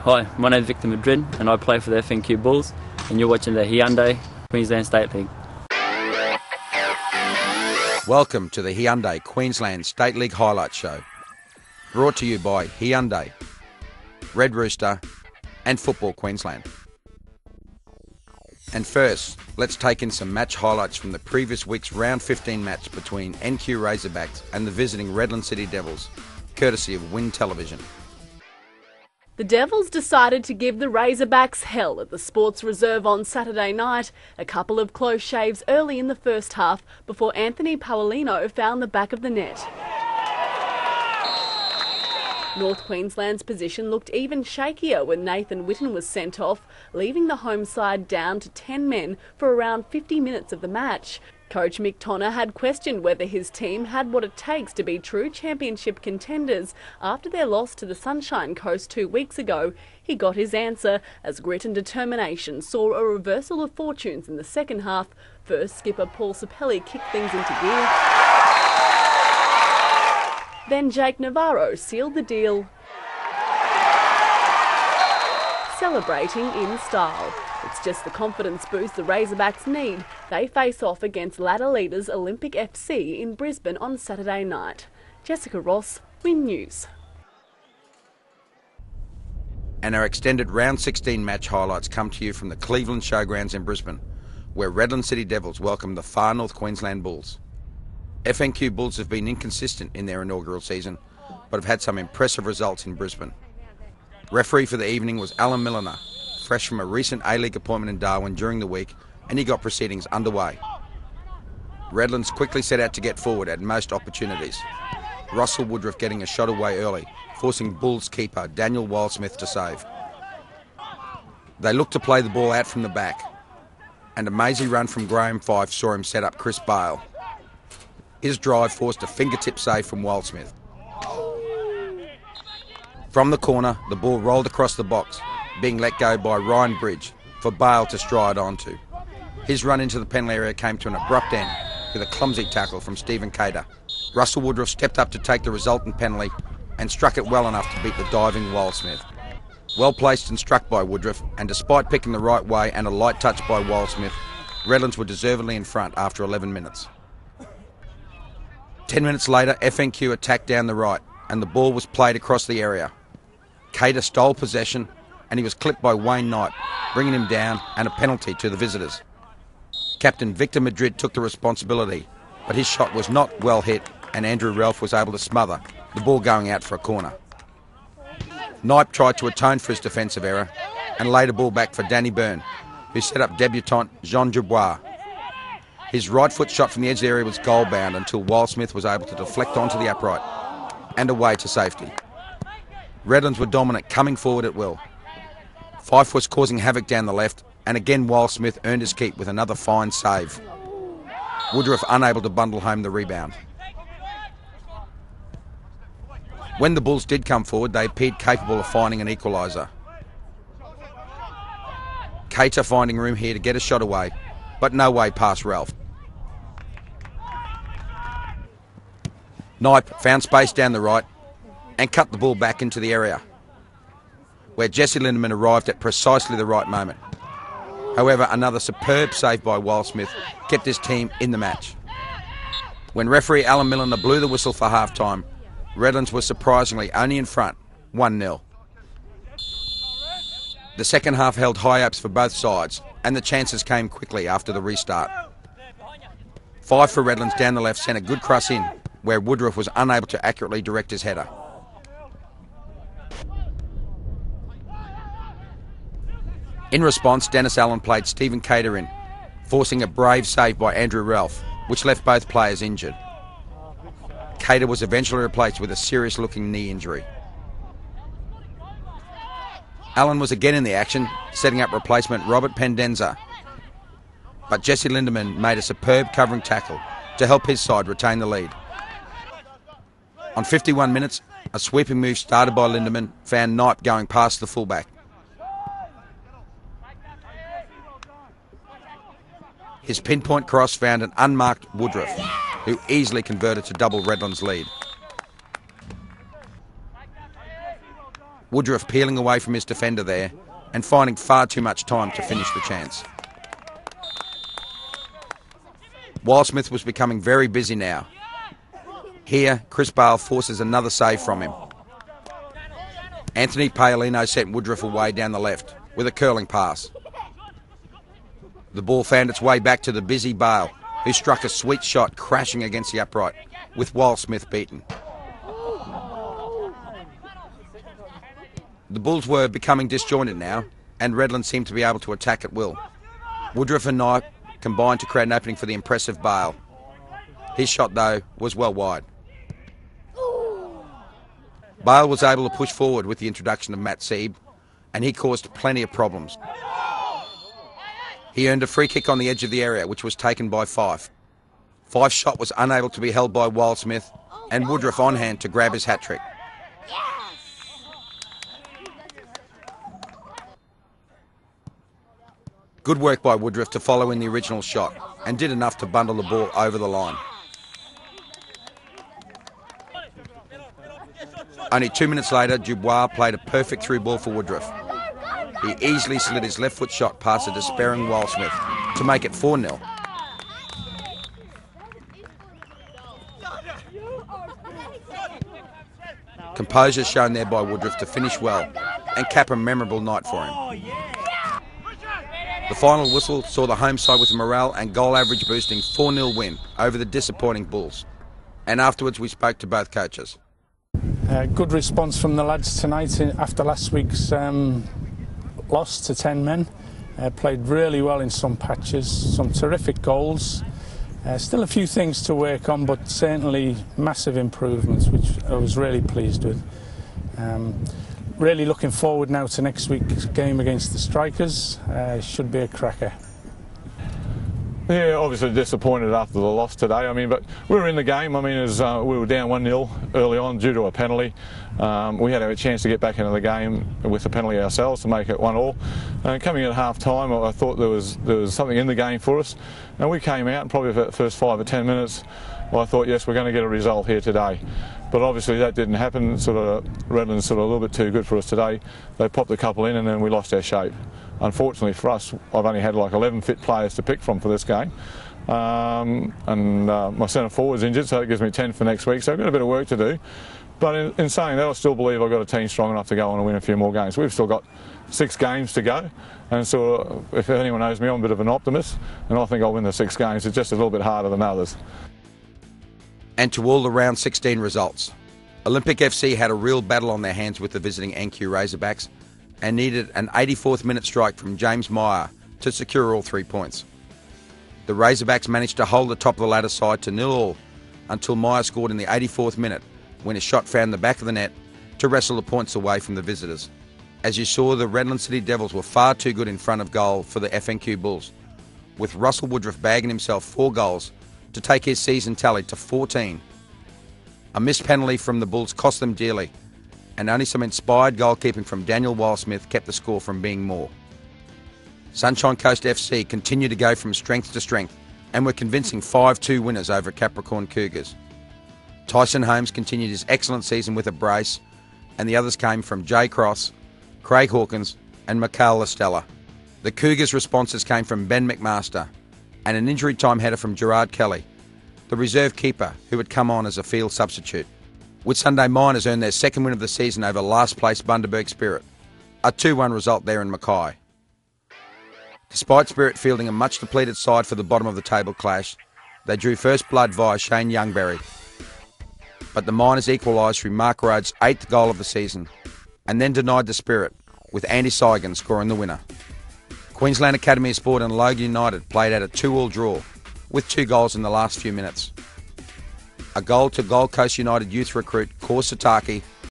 Hi, my name is Victor Madrid and I play for the FNQ Bulls, and you're watching the Hyundai Queensland State League. Welcome to the Hyundai Queensland State League Highlights Show. Brought to you by Hyundai, Red Rooster and Football Queensland. And first, let's take in some match highlights from the previous week's Round 15 match between NQ Razorbacks and the visiting Redlands City Devils, courtesy of Win Television. The Devils decided to give the Razorbacks hell at the Sports Reserve on Saturday night. A couple of close shaves early in the first half before Anthony Paolino found the back of the net. North Queensland's position looked even shakier when Nathan Whitten was sent off, leaving the home side down to 10 men for around 50 minutes of the match. Coach Mick Tonner had questioned whether his team had what it takes to be true championship contenders after their loss to the Sunshine Coast 2 weeks ago. He got his answer as grit and determination saw a reversal of fortunes in the second half. First, skipper Paul Sapelli kicked things into gear. Then Jake Navarro sealed the deal, celebrating in style. It's just the confidence boost the Razorbacks need. They face off against ladder leaders Olympic FC in Brisbane on Saturday night. Jessica Ross, Win News. And our extended Round 16 match highlights come to you from the Cleveland Showgrounds in Brisbane, where Redlands City Devils welcome the far North Queensland Bulls. FNQ Bulls have been inconsistent in their inaugural season, but have had some impressive results in Brisbane. Referee for the evening was Alan Milliner, fresh from a recent A-League appointment in Darwin during the week, and he got proceedings underway. Redlands quickly set out to get forward at most opportunities, Russell Woodruff getting a shot away early, forcing Bulls keeper Daniel Wildsmith to save. They looked to play the ball out from the back, and a mazy run from Graham Fife saw him set up Chris Bale. His drive forced a fingertip save from Wildsmith. From the corner, the ball rolled across the box, being let go by Ryan Bridge for Bale to stride onto. His run into the penalty area came to an abrupt end with a clumsy tackle from Stephen Cater. Russell Woodruff stepped up to take the resultant penalty and struck it well enough to beat the diving Wildsmith. Well placed and struck by Woodruff, and despite picking the right way and a light touch by Wildsmith, Redlands were deservedly in front after 11 minutes. 10 minutes later, FNQ attacked down the right and the ball was played across the area. Cater stole possession and he was clipped by Wayne Knight, bringing him down and a penalty to the visitors. Captain Victor Madrid took the responsibility, but his shot was not well hit and Andrew Ralph was able to smother, the ball going out for a corner. Knight tried to atone for his defensive error and laid a ball back for Danny Byrne, who set up debutant Jean Dubois. His right foot shot from the edge of the area was goal bound until Wildsmith was able to deflect onto the upright and away to safety. Redlands were dominant, coming forward at will. Fife was causing havoc down the left, and again Wildsmith earned his keep with another fine save. Woodruff unable to bundle home the rebound. When the Bulls did come forward, they appeared capable of finding an equaliser. Cater finding room here to get a shot away, but no way past Ralph. Knipe found space down the right and cut the ball back into the area, where Jesse Lindeman arrived at precisely the right moment. However, another superb save by Wildsmith kept his team in the match. When referee Alan Milliner blew the whistle for half-time, Redlands was surprisingly only in front, 1-0. The second half held high hopes for both sides, and the chances came quickly after the restart. Five for Redlands down the left sent a good cross in, where Woodruff was unable to accurately direct his header. In response, Dennis Allen played Stephen Cater in, forcing a brave save by Andrew Ralph, which left both players injured. Cater was eventually replaced with a serious-looking knee injury. Allen was again in the action, setting up replacement Robert Pendenza, but Jesse Lindeman made a superb covering tackle to help his side retain the lead. On 51 minutes, a sweeping move started by Lindeman found Knipe going past the fullback. His pinpoint cross found an unmarked Woodruff, who easily converted to double Redlands' lead. Woodruff peeling away from his defender there and finding far too much time to finish the chance. Wildsmith was becoming very busy now. Here, Chris Bale forces another save from him. Anthony Paolino sent Woodruff away down the left with a curling pass. The ball found its way back to the busy Bale, who struck a sweet shot crashing against the upright, with Wildsmith beaten. The Bulls were becoming disjointed now, and Redlands seemed to be able to attack at will. Woodruff and Knight combined to create an opening for the impressive Bale. His shot, though, was well wide. Bale was able to push forward with the introduction of Matt Sieb, and he caused plenty of problems. He earned a free kick on the edge of the area, which was taken by Fife. Fife's shot was unable to be held by Wildsmith, and Woodruff on hand to grab his hat-trick. Good work by Woodruff to follow in the original shot, and did enough to bundle the ball over the line. Only 2 minutes later, Dubois played a perfect through ball for Woodruff. He easily slid his left foot shot past a despairing Wildsmith to make it 4-0. Composure shown there by Woodruff to finish well and cap a memorable night for him. The final whistle saw the home side with a morale and goal average boosting 4-0 win over the disappointing Bulls. And afterwards we spoke to both coaches. Good response from the lads tonight after last week's loss to 10 men. Played really well in some patches, some terrific goals. Still a few things to work on, but certainly massive improvements, which I was really pleased with. Really looking forward now to next week's game against the Strikers. Should be a cracker. Yeah, obviously disappointed after the loss today. I mean, but we were in the game. I mean, as we were down 1-0 early on due to a penalty. We had a chance to get back into the game with a penalty ourselves to make it 1-1. Coming at half time, I thought there was something in the game for us, and we came out and probably for the first 5 or 10 minutes, I thought, yes, we're going to get a result here today. But obviously that didn't happen. Redlands a little bit too good for us today. They popped a couple in and then we lost our shape. Unfortunately for us, I've only had like 11 fit players to pick from for this game. My centre forward's injured, so that gives me 10 for next week. So I've got a bit of work to do. But in saying that, I still believe I've got a team strong enough to go on and win a few more games. We've still got 6 games to go. And so if anyone knows me, I'm a bit of an optimist. And I think I'll win the 6 games. It's just a little bit harder than others. And to all the round 16 results. Olympic FC had a real battle on their hands with the visiting FNQ Razorbacks and needed an 84th minute strike from James Meyer to secure all 3 points. The Razorbacks managed to hold the top of the ladder side to 0-0 until Meyer scored in the 84th minute when his shot found the back of the net to wrestle the points away from the visitors. As you saw, the Redlands City Devils were far too good in front of goal for the FNQ Bulls, with Russell Woodruff bagging himself 4 goals to take his season tally to 14. A missed penalty from the Bulls cost them dearly, and only some inspired goalkeeping from Daniel Wildsmith kept the score from being more. Sunshine Coast FC continued to go from strength to strength and were convincing 5-2 winners over Capricorn Cougars. Tyson Holmes continued his excellent season with a brace, and the others came from Jay Cross, Craig Hawkins and Mikhail Estella. The Cougars' responses came from Ben McMaster and an injury time header from Gerard Kelly, the reserve keeper who had come on as a field substitute. Whitsunday Miners earned their 2nd win of the season over last place Bundaberg Spirit, a 2-1 result there in Mackay. Despite Spirit fielding a much depleted side for the bottom of the table clash, they drew first blood via Shane Youngberry. But the Miners equalised through Mark Rhodes' 8th goal of the season and then denied the Spirit, with Andy Seigan scoring the winner. Queensland Academy of Sport and Logan United played at a 2-2 draw, with 2 goals in the last few minutes. A goal to Gold Coast United youth recruit Kor Sataki